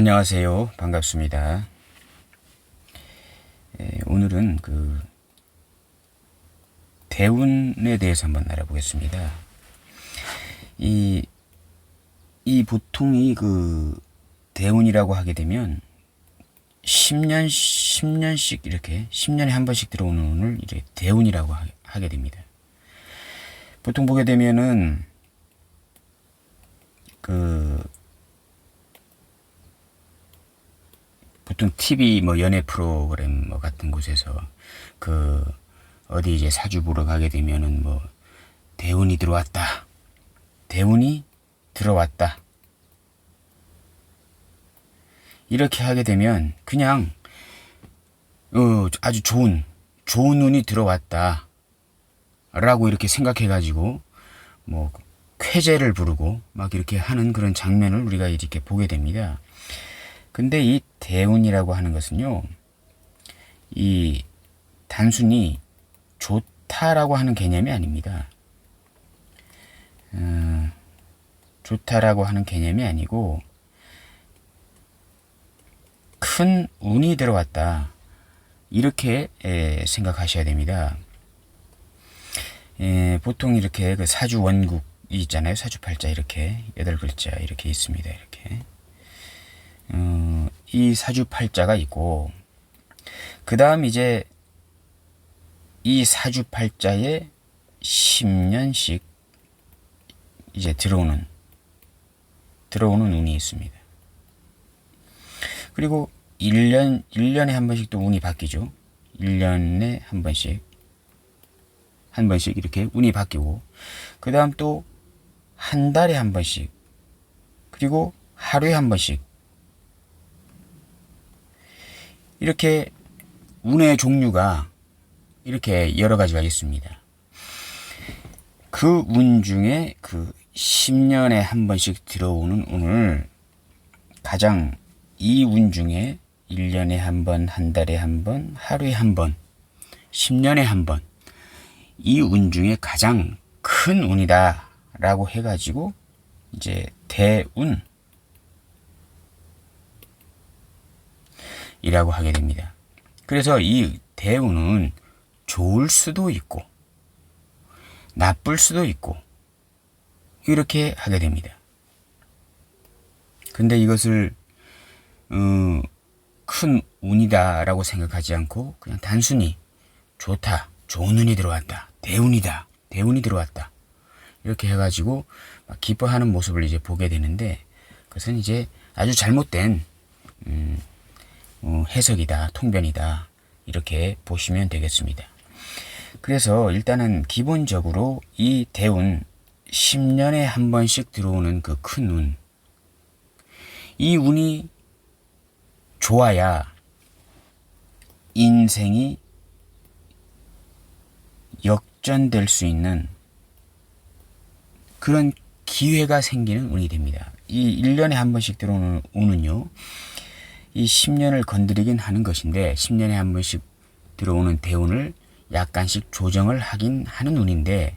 안녕하세요. 반갑습니다. 오늘은 대운에 대해서 한번 알아보겠습니다. 이 보통 대운이라고 하게 되면 10년씩 이렇게 10년에 한 번씩 들어오는 운을 이렇게 대운이라고 하게 됩니다. 보통 보게 되면은 보통 TV 연애 프로그램 같은 곳에서 어디 이제 사주 보러 가게 되면은 대운이 들어왔다. 대운이 들어왔다. 이렇게 하게 되면 그냥 아주 좋은 운이 들어왔다. 라고 이렇게 생각해 가지고 쾌재를 부르고 막 이렇게 하는 그런 장면을 우리가 이렇게 보게 됩니다. 근데 이 대운이라고 하는 것은요, 이 단순히 좋다라고 하는 개념이 아닙니다. 좋다라고 하는 개념이 아니고 큰 운이 들어왔다. 이렇게 생각하셔야 됩니다. 보통 이렇게 사주 원국이 있잖아요. 사주팔자 이렇게 8글자 이렇게 있습니다. 이렇게. 이 사주팔자가 있고, 그 다음 이제 이 사주팔자에 10년씩 이제 들어오는 운이 있습니다. 그리고 1년에 한 번씩 또 운이 바뀌죠. 1년에 한 번씩 이렇게 운이 바뀌고, 그 다음 또 한 달에 한 번씩, 그리고 하루에 한 번씩, 이렇게 운의 종류가 이렇게 여러 가지가 있습니다. 그 운 중에 10년에 한 번씩 들어오는 운을 가장 이 운 중에 1년에 한 번, 한 달에 한 번, 하루에 한 번, 10년에 한 번, 이 운 중에 가장 큰 운이다 라고 해가지고 이제 대운 이라고 하게 됩니다. 그래서 이 대운은 좋을 수도 있고 나쁠 수도 있고 이렇게 하게 됩니다. 근데 이것을 큰 운이다 라고 생각하지 않고 그냥 단순히 좋다, 좋은 운이 들어왔다, 대운이다, 대운이 들어왔다, 이렇게 해가지고 기뻐하는 모습을 이제 보게 되는데, 그것은 이제 아주 잘못된 해석이다, 통변이다, 이렇게 보시면 되겠습니다. 그래서 일단은 기본적으로 이 대운, 10년에 한 번씩 들어오는 그 큰 운, 이 운이 좋아야 인생이 역전될 수 있는 그런 기회가 생기는 운이 됩니다. 이 1년에 한 번씩 들어오는 운은요, 이 10년을 건드리긴 하는 것인데, 10년에 한 번씩 들어오는 대운을 약간씩 조정을 하긴 하는 운인데,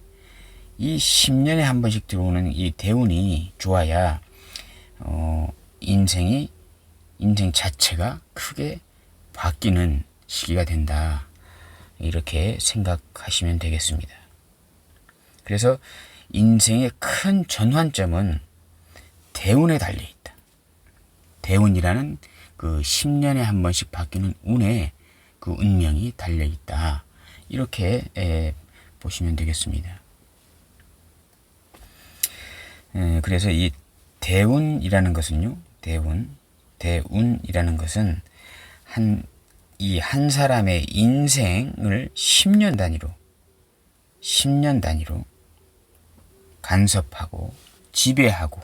이 10년에 한 번씩 들어오는 이 대운이 좋아야 인생 자체가 크게 바뀌는 시기가 된다, 이렇게 생각하시면 되겠습니다. 그래서 인생의 큰 전환점은 대운에 달려있다. 대운이라는 10년에 한 번씩 바뀌는 운에 그 운명이 달려있다, 이렇게 보시면 되겠습니다. 그래서 이 대운이라는 것은요, 대운이라는 것은 한 사람의 인생을 10년 단위로 간섭하고 지배하고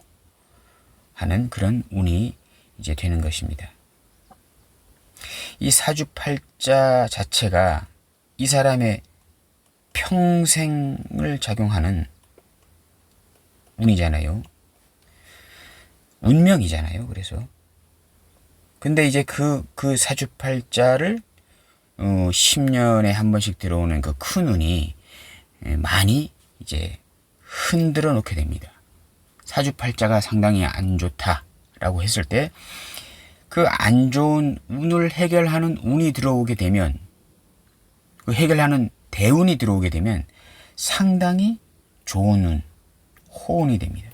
하는 그런 운이 이제 되는 것입니다. 이 사주팔자 자체가 이 사람의 평생을 작용하는 운이잖아요. 운명이잖아요. 그래서 근데 이제 그 사주팔자를 10년에 한 번씩 들어오는 그 큰 운이 많이 이제 흔들어 놓게 됩니다. 사주팔자가 상당히 안 좋다라고 했을 때 그 안 좋은 운을 해결하는 운이 들어오게 되면, 그 해결하는 대운이 들어오게 되면 상당히 좋은 운, 호운이 됩니다.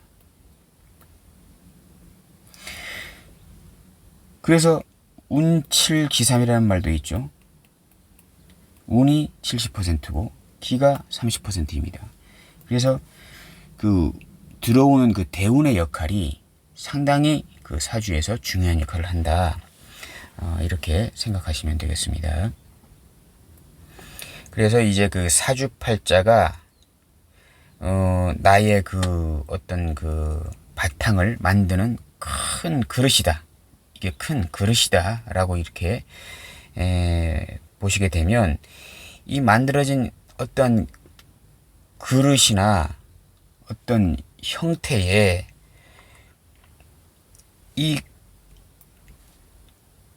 그래서 운칠기삼이라는 말도 있죠. 운이 70%고 기가 30%입니다. 그래서 그 들어오는 그 대운의 역할이 상당히 그 사주에서 중요한 역할을 한다. 이렇게 생각하시면 되겠습니다. 그래서 이제 그 사주팔자가 나의 그 어떤 그 바탕을 만드는 큰 그릇이다. 이게 큰 그릇이다라고 이렇게 보시게 되면 이 만들어진 어떤 그릇이나 어떤 형태에 이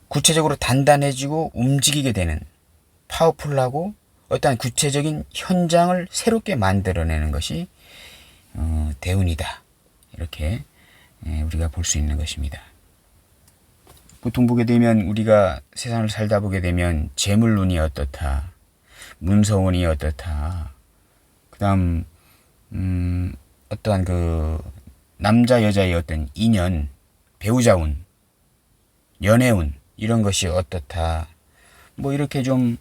구체적으로 단단해지고 움직이게 되는 파워풀하고 어떠한 구체적인 현장을 새롭게 만들어내는 것이 대운이다. 이렇게 우리가 볼 수 있는 것입니다. 보통 보게 되면 우리가 세상을 살다 보게 되면 재물운이 어떻다, 문서운이 어떻다, 그다음 어떠한 그 남자 여자의 어떤 인연, 배우자운, 연애운 이런 것이 어떻다, 뭐 이렇게 좀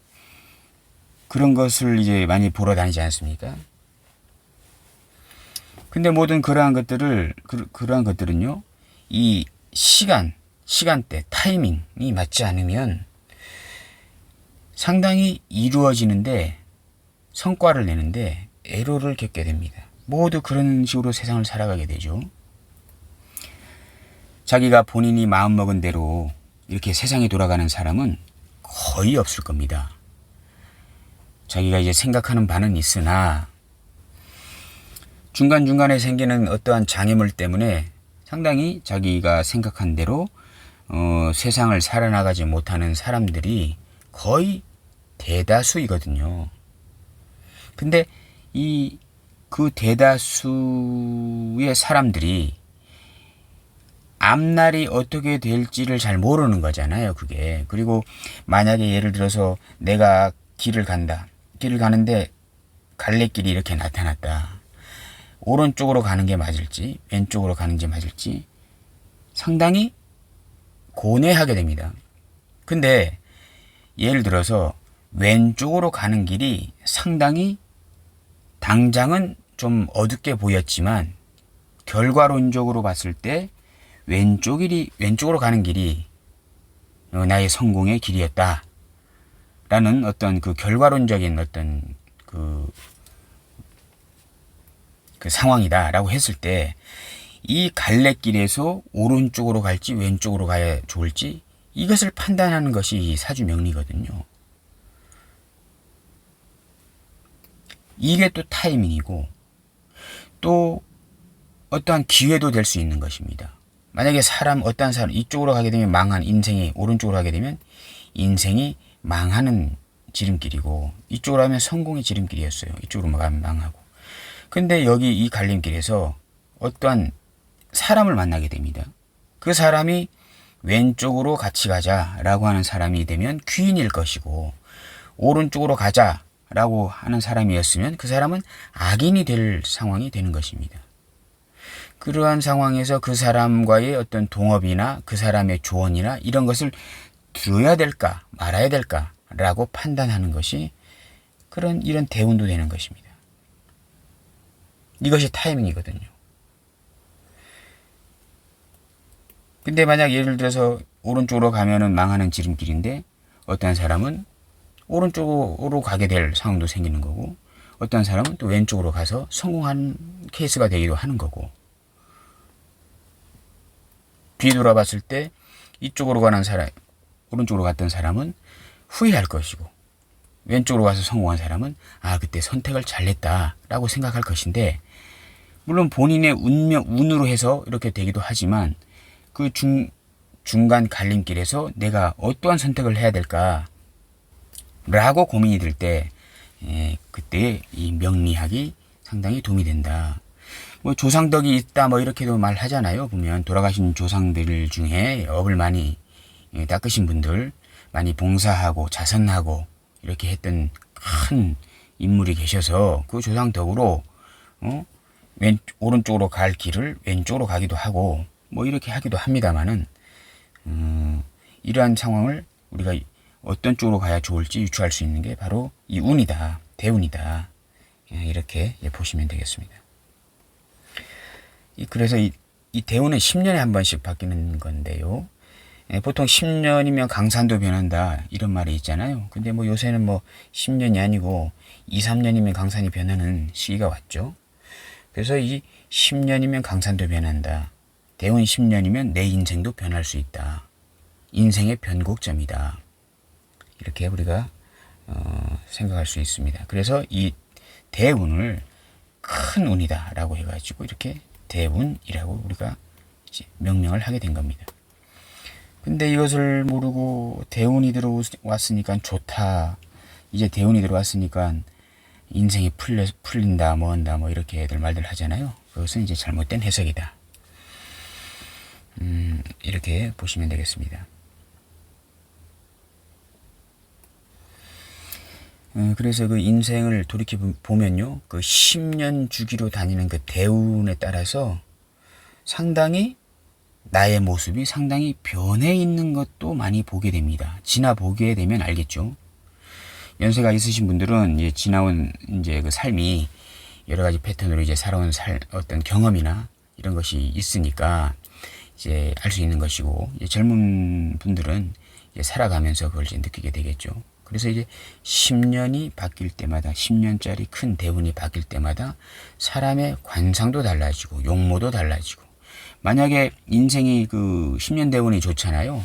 그런 것을 이제 많이 보러 다니지 않습니까? 근데 모든 그러한 것들은요, 이 시간대, 타이밍이 맞지 않으면 상당히 이루어지는데, 성과를 내는데 애로를 겪게 됩니다. 모두 그런 식으로 세상을 살아가게 되죠. 자기가 본인이 마음먹은 대로 이렇게 세상이 돌아가는 사람은 거의 없을 겁니다. 자기가 이제 생각하는 바는 있으나 중간중간에 생기는 어떠한 장애물 때문에 상당히 자기가 생각한 대로 세상을 살아나가지 못하는 사람들이 거의 대다수이거든요. 근데 그 대다수의 사람들이 앞날이 어떻게 될지를 잘 모르는 거잖아요, 그게. 그리고 만약에 예를 들어서 내가 길을 가는데 갈래길이 이렇게 나타났다. 오른쪽으로 가는 게 맞을지 왼쪽으로 가는 게 맞을지 상당히 고뇌하게 됩니다. 근데 예를 들어서 왼쪽으로 가는 길이 상당히 당장은 좀 어둡게 보였지만 결과론적으로 봤을 때 왼쪽으로 가는 길이 나의 성공의 길이었다. 라는 어떤 그 결과론적인 어떤 그 상황이다라고 했을 때 이 갈래길에서 오른쪽으로 갈지 왼쪽으로 가야 좋을지 이것을 판단하는 것이 사주 명리거든요. 이게 또 타이밍이고 또 어떠한 기회도 될 수 있는 것입니다. 만약에 어떠한 사람 이쪽으로 가게 되면 망한 인생이, 오른쪽으로 가게 되면 인생이 망하는 지름길이고 이쪽으로 하면 성공의 지름길이었어요. 이쪽으로 가면 망하고. 근데 여기 이 갈림길에서 어떠한 사람을 만나게 됩니다. 그 사람이 왼쪽으로 같이 가자라고 하는 사람이 되면 귀인일 것이고 오른쪽으로 가자라고 하는 사람이었으면 그 사람은 악인이 될 상황이 되는 것입니다. 그러한 상황에서 그 사람과의 어떤 동업이나 그 사람의 조언이나 이런 것을 들어야 될까 말아야 될까라고 판단하는 것이 이런 대운도 되는 것입니다. 이것이 타이밍이거든요. 근데 만약 예를 들어서 오른쪽으로 가면은 망하는 지름길인데 어떤 사람은 오른쪽으로 가게 될 상황도 생기는 거고 어떤 사람은 또 왼쪽으로 가서 성공하는 케이스가 되기도 하는 거고 뒤돌아봤을 때 이쪽으로 가는 사람, 오른쪽으로 갔던 사람은 후회할 것이고 왼쪽으로 가서 성공한 사람은 그때 선택을 잘했다라고 생각할 것인데 물론 본인의 운으로 해서 이렇게 되기도 하지만 그 중간 갈림길에서 내가 어떠한 선택을 해야 될까 라고 고민이 들 때 그때 이 명리학이 상당히 도움이 된다. 뭐 조상덕이 있다 뭐 이렇게도 말하잖아요. 보면 돌아가신 조상들 중에 업을 많이 닦으신 분들, 많이 봉사하고 자선하고 이렇게 했던 큰 인물이 계셔서 그 조상 덕으로 오른쪽으로 갈 길을 왼쪽으로 가기도 하고 뭐 이렇게 하기도 합니다만은 이러한 상황을 우리가 어떤 쪽으로 가야 좋을지 유추할 수 있는 게 바로 이 운이다, 대운이다, 이렇게 보시면 되겠습니다. 그래서 이 대운은 10년에 한 번씩 바뀌는 건데요. 보통 10년이면 강산도 변한다 이런 말이 있잖아요. 근데 뭐 요새는 뭐 10년이 아니고 2, 3년이면 강산이 변하는 시기가 왔죠. 그래서 이 10년이면 강산도 변한다. 대운 10년이면 내 인생도 변할 수 있다. 인생의 변곡점이다. 이렇게 우리가 생각할 수 있습니다. 그래서 이 대운을 큰 운이다 라고 해가지고 이렇게 대운이라고 우리가 이제 명명을 하게 된 겁니다. 근데 이것을 모르고 대운이 들어왔으니까 좋다. 이제 대운이 들어왔으니까 인생이 풀린다, 뭐 한다, 뭐 이렇게 애들 말들 하잖아요. 그것은 이제 잘못된 해석이다. 이렇게 보시면 되겠습니다. 그래서 그 인생을 돌이켜 보면요, 그 10년 주기로 다니는 그 대운에 따라서 상당히 나의 모습이 상당히 변해 있는 것도 많이 보게 됩니다. 지나 보게 되면 알겠죠. 연세가 있으신 분들은 이제 지나온 이제 그 삶이 여러 가지 패턴으로 이제 살아온 어떤 경험이나 이런 것이 있으니까 이제 알 수 있는 것이고, 이제 젊은 분들은 이제 살아가면서 그걸 이제 느끼게 되겠죠. 그래서 이제 10년이 바뀔 때마다 10년짜리 큰 대운이 바뀔 때마다 사람의 관상도 달라지고 용모도 달라지고, 만약에 인생이 그 10년 대운이 좋잖아요.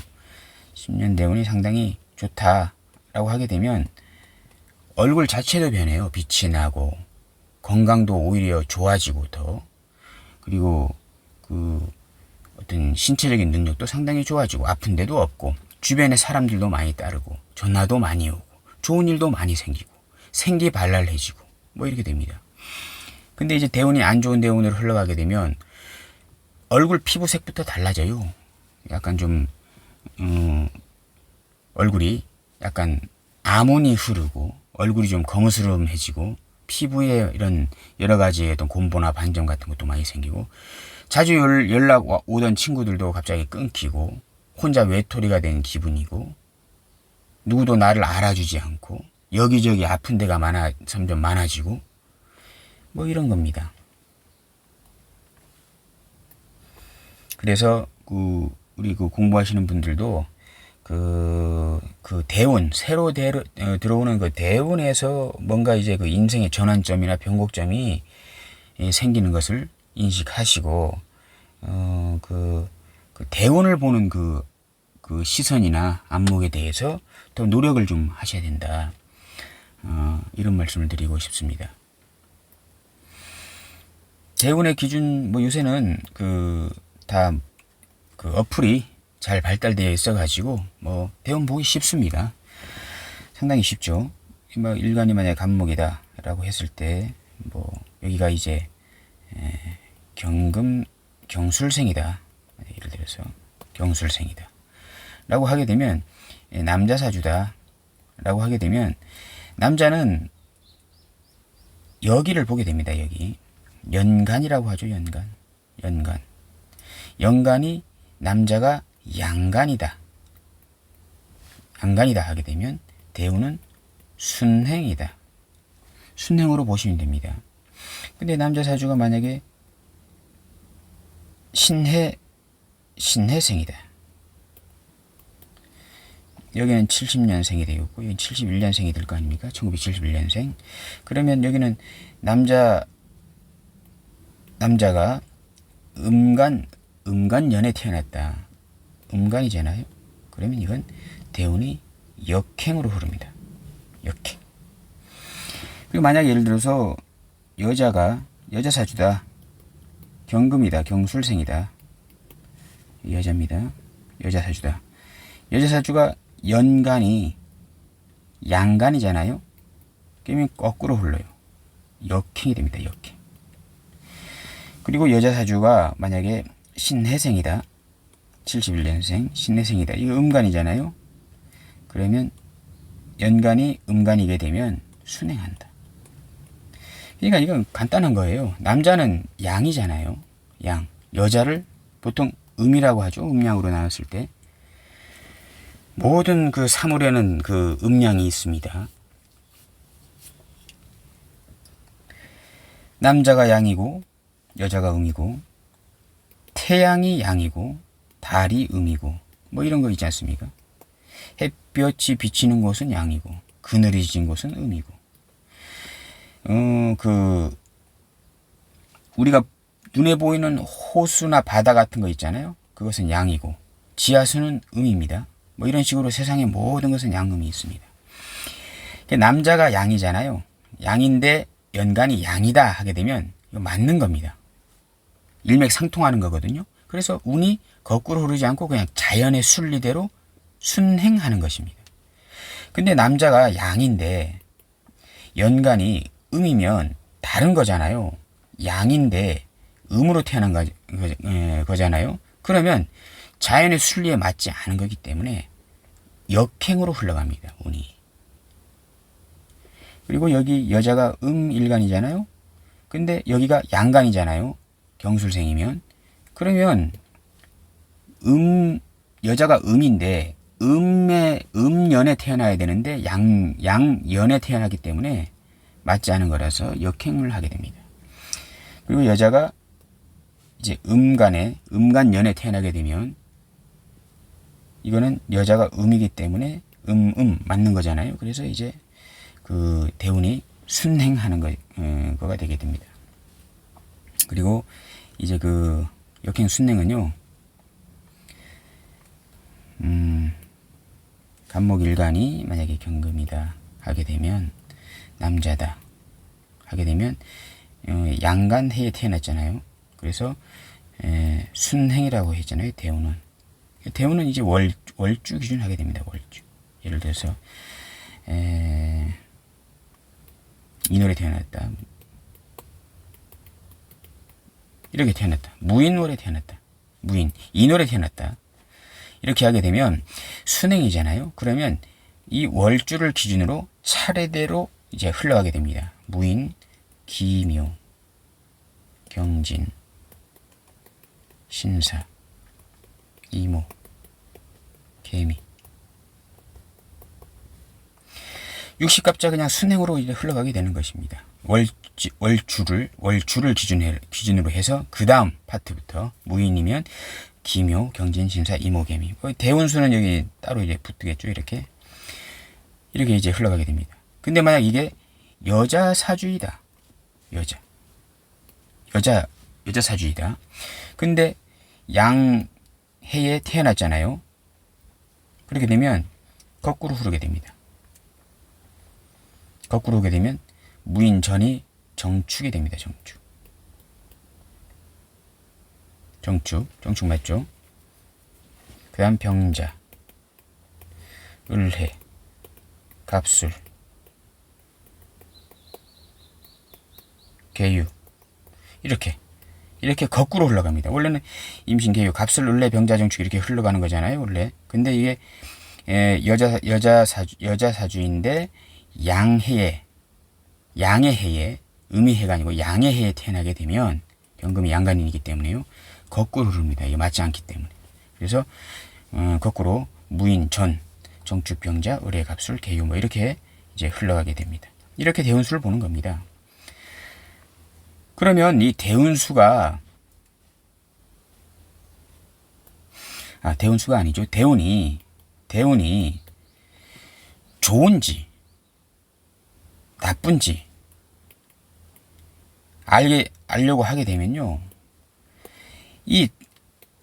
10년 대운이 상당히 좋다라고 하게 되면 얼굴 자체도 변해요. 빛이 나고 건강도 오히려 좋아지고 더, 그리고 그 어떤 신체적인 능력도 상당히 좋아지고 아픈 데도 없고 주변에 사람들도 많이 따르고 전화도 많이 오고 좋은 일도 많이 생기고 생기발랄해지고 뭐 이렇게 됩니다. 근데 이제 대운이 안 좋은 대운으로 흘러가게 되면 얼굴 피부색부터 달라져요. 약간 좀 얼굴이 약간 암운이 흐르고 얼굴이 좀 거무스름해지고 피부에 이런 여러 가지 어떤 곰보나 반점 같은 것도 많이 생기고, 자주 연락 오던 친구들도 갑자기 끊기고 혼자 외톨이가 된 기분이고, 누구도 나를 알아주지 않고 여기저기 아픈 데가 점점 많아지고 뭐 이런 겁니다. 그래서 우리 공부하시는 분들도 그 대운, 새로 들어오는 그 대운에서 뭔가 이제 그 인생의 전환점이나 변곡점이 생기는 것을 인식하시고, 그 대운을 보는 그 시선이나 안목에 대해서 더 노력을 좀 하셔야 된다. 이런 말씀을 드리고 싶습니다. 대운의 기준, 뭐 요새는 다 어플이 잘 발달되어 있어가지고 뭐 대운 보기 쉽습니다. 상당히 쉽죠. 뭐 일간이 만약에 간목이다라고 했을 때 뭐 여기가 이제 경술생이다. 예를 들어서 경술생이다 라고 하게 되면 남자 사주다 라고 하게 되면 남자는 여기를 보게 됩니다. 여기 연간이라고 하죠. 연간이 남자가 양간이다 하게 되면 대운은 순행이다. 순행으로 보시면 됩니다. 근데 남자 사주가 만약에 신해생이다. 여기는 70년생이 되겠고 여기 71년생이 될 거 아닙니까? 1971년생. 그러면 여기는 남자가 음간년에 태어났다. 음간이잖아요. 그러면 이건 대운이 역행으로 흐릅니다. 역행. 그리고 만약 예를 들어서 여자 사주다. 경금이다. 경술생이다. 여자입니다. 여자 사주다. 여자 사주가 연간이 양간이잖아요. 그러면 거꾸로 흘러요. 역행이 됩니다. 역행. 그리고 여자 사주가 만약에 신해생이다. 71년생 신내생이다. 이거 음간이잖아요. 그러면 연간이 음간이게 되면 순행한다. 그러니까 이건 간단한 거예요. 남자는 양이잖아요. 양. 여자를 보통 음이라고 하죠. 음양으로 나눴을 때. 모든 그 사물에는 그 음양이 있습니다. 남자가 양이고 여자가 음이고 태양이 양이고 달이 음이고 뭐 이런 거 있지 않습니까? 햇볕이 비치는 곳은 양이고 그늘이 진 곳은 음이고 우리가 눈에 보이는 호수나 바다 같은 거 있잖아요. 그것은 양이고 지하수는 음입니다. 뭐 이런 식으로 세상의 모든 것은 양음이 있습니다. 남자가 양이잖아요. 양인데 연간이 양이다 하게 되면 이거 맞는 겁니다. 일맥상통하는 거거든요. 그래서 운이 거꾸로 흐르지 않고 그냥 자연의 순리대로 순행하는 것입니다. 근데 남자가 양인데 연간이 음이면 다른 거잖아요. 양인데 음으로 태어난 거잖아요. 그러면 자연의 순리에 맞지 않은 거기 때문에 역행으로 흘러갑니다. 운이. 그리고 여기 여자가 일간이잖아요. 근데 여기가 양간이잖아요. 경술생이면. 그러면 여자가 음인데 음년에 태어나야 되는데 양연에 태어나기 때문에 맞지 않은 거라서 역행을 하게 됩니다. 그리고 여자가 이제 음간년에 태어나게 되면 이거는 여자가 음이기 때문에 맞는 거잖아요. 그래서 이제 그 대운이 순행하는 거가 되게 됩니다. 그리고 이제 그 역행 순행은요, 간목일간이 만약에 경금이다 하게 되면 남자다 하게 되면 양간해에 태어났잖아요. 그래서 순행이라고 했잖아요. 대운은 이제 월주 기준 하게 됩니다. 월주. 예를 들어서 인월에 태어났다. 이렇게 태어났다. 무인월에 태어났다. 인월에 태어났다. 이렇게 하게 되면 순행이잖아요. 그러면 이 월주를 기준으로 차례대로 이제 흘러가게 됩니다. 무인, 기묘, 경진, 신사, 이모, 개미. 60갑자 그냥 순행으로 이제 흘러가게 되는 것입니다. 월주를 기준으로 해서 그 다음 파트부터 무인이면 기묘, 경진, 신사, 이모, 개미. 대운수는 여기 따로 이제 붙겠죠. 이렇게 이제 흘러가게 됩니다. 근데 만약 이게 여자 사주이다. 여자 사주이다. 근데 양해에 태어났잖아요. 그렇게 되면 거꾸로 흐르게 됩니다. 거꾸로 오게 되면 무인전이 정축이 됩니다. 정축 맞죠? 그 다음 병자, 을해, 갑술, 개유 이렇게 거꾸로 흘러갑니다. 원래는 임신, 개유, 갑술, 을해, 병자, 정축 이렇게 흘러가는 거잖아요. 원래. 근데 이게 여자 사주인데 양의 해에 음의 해가 아니고 양의 해에 태어나게 되면 경금이 양간이기 때문에요. 거꾸로 흐릅니다. 이게 맞지 않기 때문에. 그래서 거꾸로 무인, 전, 정축, 병자, 을해, 갑술, 개유 뭐 이렇게 이제 흘러가게 됩니다. 이렇게 대운수를 보는 겁니다. 그러면 이 대운수가 대운수가 아니죠. 대운이 좋은지 나쁜지 알려고 하게 되면요. 이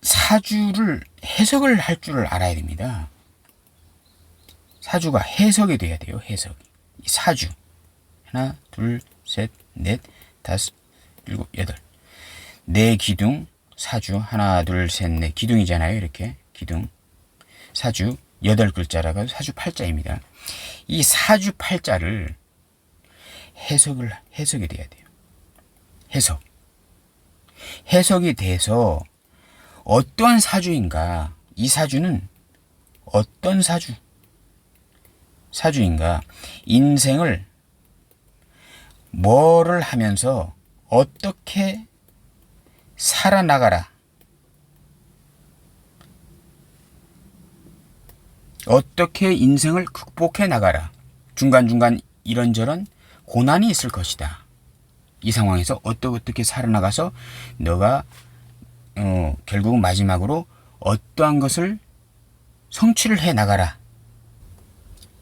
사주를 해석을 할 줄을 알아야 됩니다. 사주가 해석이 돼야 돼요. 해석이. 이 사주. 하나, 둘, 셋, 넷, 다섯, 일곱, 여덟. 네 기둥, 사주. 하나, 둘, 셋, 넷. 기둥이잖아요. 이렇게. 기둥. 사주. 8글자라가 사주 8자입니다. 이 사주 8자를 해석이 돼야 돼요. 해석이 돼서 어떠한 사주인가 이 사주는 어떤 사주인가? 인생을 뭐를 하면서 어떻게 살아나가라. 어떻게 인생을 극복해 나가라. 중간중간 이런저런 고난이 있을 것이다. 이 상황에서 어떻게 살아나가서 너가 결국 마지막으로 어떠한 것을 성취를 해 나가라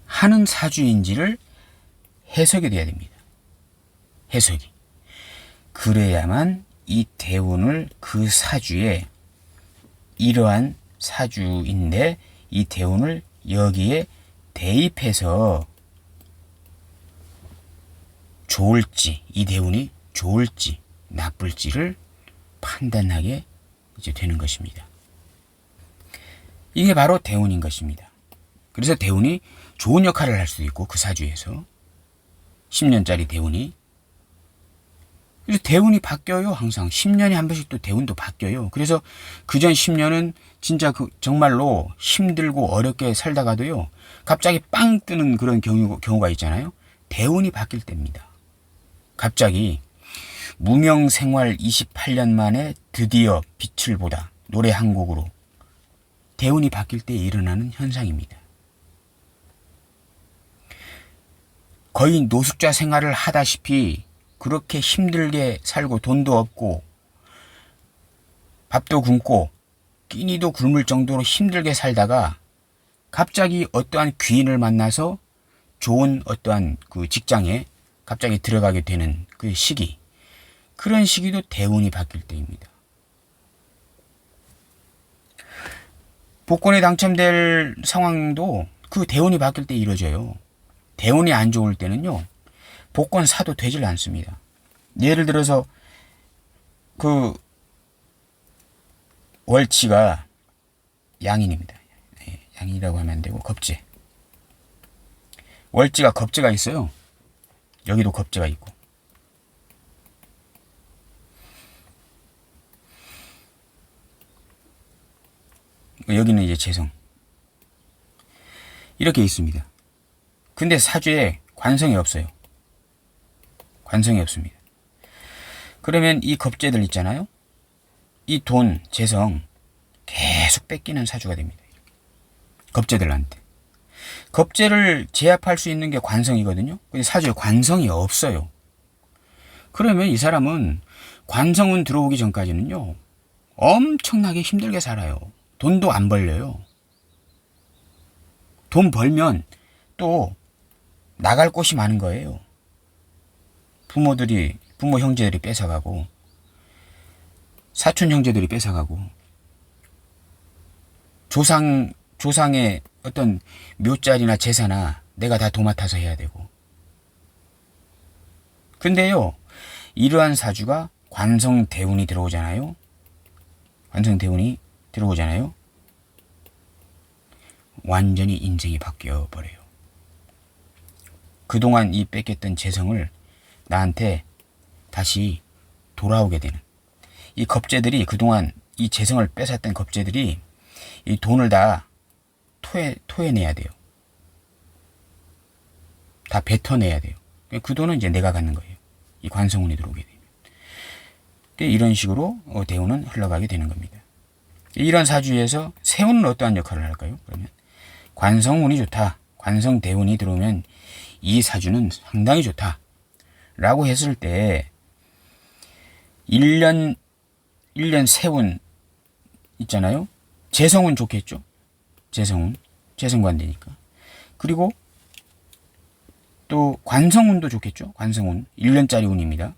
하는 사주인지를 해석이 돼야 됩니다. 해석이. 그래야만 이 대운을 그 사주에 이러한 사주인데 이 대운을 여기에 대입해서 좋을지, 이 대운이 좋을지 나쁠지를 판단하게 이제 되는 것입니다. 이게 바로 대운인 것입니다. 그래서 대운이 좋은 역할을 할 수도 있고 그 사주에서 10년짜리 대운이. 그래서 대운이 바뀌어요. 항상 10년에 한 번씩 또 대운도 바뀌어요. 그래서 그전 10년은 진짜 정말로 힘들고 어렵게 살다가도요 갑자기 빵 뜨는 그런 경우가 있잖아요. 대운이 바뀔 때입니다. 갑자기 무명생활 28년 만에 드디어 빛을 보다. 노래 한 곡으로 대운이 바뀔 때 일어나는 현상입니다. 거의 노숙자 생활을 하다시피 그렇게 힘들게 살고 돈도 없고 밥도 굶고 끼니도 굶을 정도로 힘들게 살다가 갑자기 어떠한 귀인을 만나서 좋은 어떠한 그 직장에 갑자기 들어가게 되는 그 시기. 그런 시기도 대운이 바뀔 때입니다. 복권에 당첨될 상황도 그 대운이 바뀔 때 이루어져요. 대운이 안 좋을 때는요, 복권 사도 되질 않습니다. 예를 들어서 그 월치가 양인입니다. 양인이라고 하면 안 되고 겁재. 월지가 겁재가 있어요. 여기도 겁재가 있고. 여기는 이제 재성. 이렇게 있습니다. 근데 사주에 관성이 없어요. 관성이 없습니다. 그러면 이 겁재들 있잖아요. 이 돈, 재성 계속 뺏기는 사주가 됩니다. 겁재들한테. 겁재를 제압할 수 있는 게 관성이거든요. 근데 사주에 관성이 없어요. 그러면 이 사람은 관성운 들어오기 전까지는요, 엄청나게 힘들게 살아요. 돈도 안 벌려요. 돈 벌면 또 나갈 곳이 많은 거예요. 부모 형제들이 뺏어가고, 사촌 형제들이 뺏어가고, 조상의 어떤 묘자리나 제사나 내가 다 도맡아서 해야 되고. 근데요, 이러한 사주가 관성대운이 들어오잖아요. 관성대운이 들어오잖아요. 완전히 인생이 바뀌어 버려요. 그동안 이 뺏겼던 재성을 나한테 다시 돌아오게 되는. 이 겁재들이 그동안 이 재성을 뺏었던 겁재들이 이 돈을 다 토해내야 돼요. 다 뱉어내야 돼요. 그 돈은 이제 내가 갖는 거예요. 이 관성운이 들어오게 되면. 이런 식으로 대운은 흘러가게 되는 겁니다. 이런 사주에서 세운은 어떠한 역할을 할까요? 그러면 관성운이 좋다. 관성대운이 들어오면 이 사주는 상당히 좋다. 라고 했을 때 1년 세운 있잖아요. 재성운 좋겠죠. 재성관대니까. 그리고 또 관성운도 좋겠죠. 관성운 1년짜리 운입니다.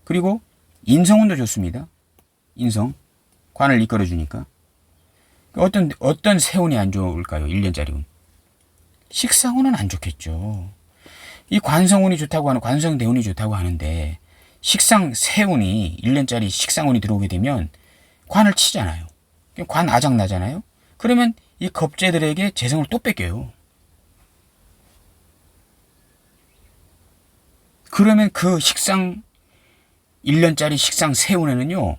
그리고 인성운도 좋습니다. 인성 관을 이끌어 주니까. 어떤 세운이 안 좋을까요? 1년짜리 운. 식상운은 안 좋겠죠. 이 관성운이 좋다고 하는, 관성대운이 좋다고 하는데 세운이 1년짜리 식상운이 들어오게 되면 관을 치잖아요. 관 아작 나잖아요. 그러면 이 겁재들에게 재성을 또 뺏겨요. 그러면 그 1년짜리 세운에는요,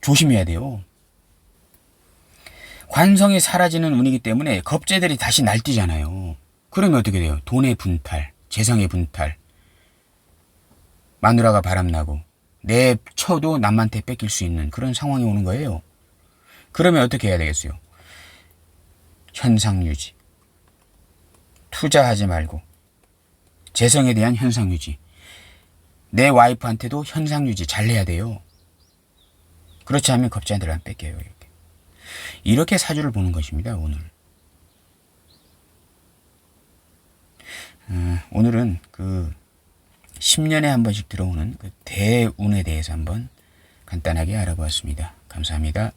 조심해야 돼요. 관성이 사라지는 운이기 때문에 겁재들이 다시 날뛰잖아요. 그러면 어떻게 돼요? 돈의 분탈, 재성의 분탈, 마누라가 바람나고 내 처도 남한테 뺏길 수 있는 그런 상황이 오는 거예요. 그러면 어떻게 해야 되겠어요? 현상유지. 투자하지 말고 재성에 대한 현상유지. 내 와이프한테도 현상유지 잘 해야 돼요. 그렇지 않으면 겁자들한테 뺏겨요. 이렇게 사주를 보는 것입니다. 오늘은 그 10년에 한 번씩 들어오는 그 대운에 대해서 한번 간단하게 알아보았습니다. 감사합니다.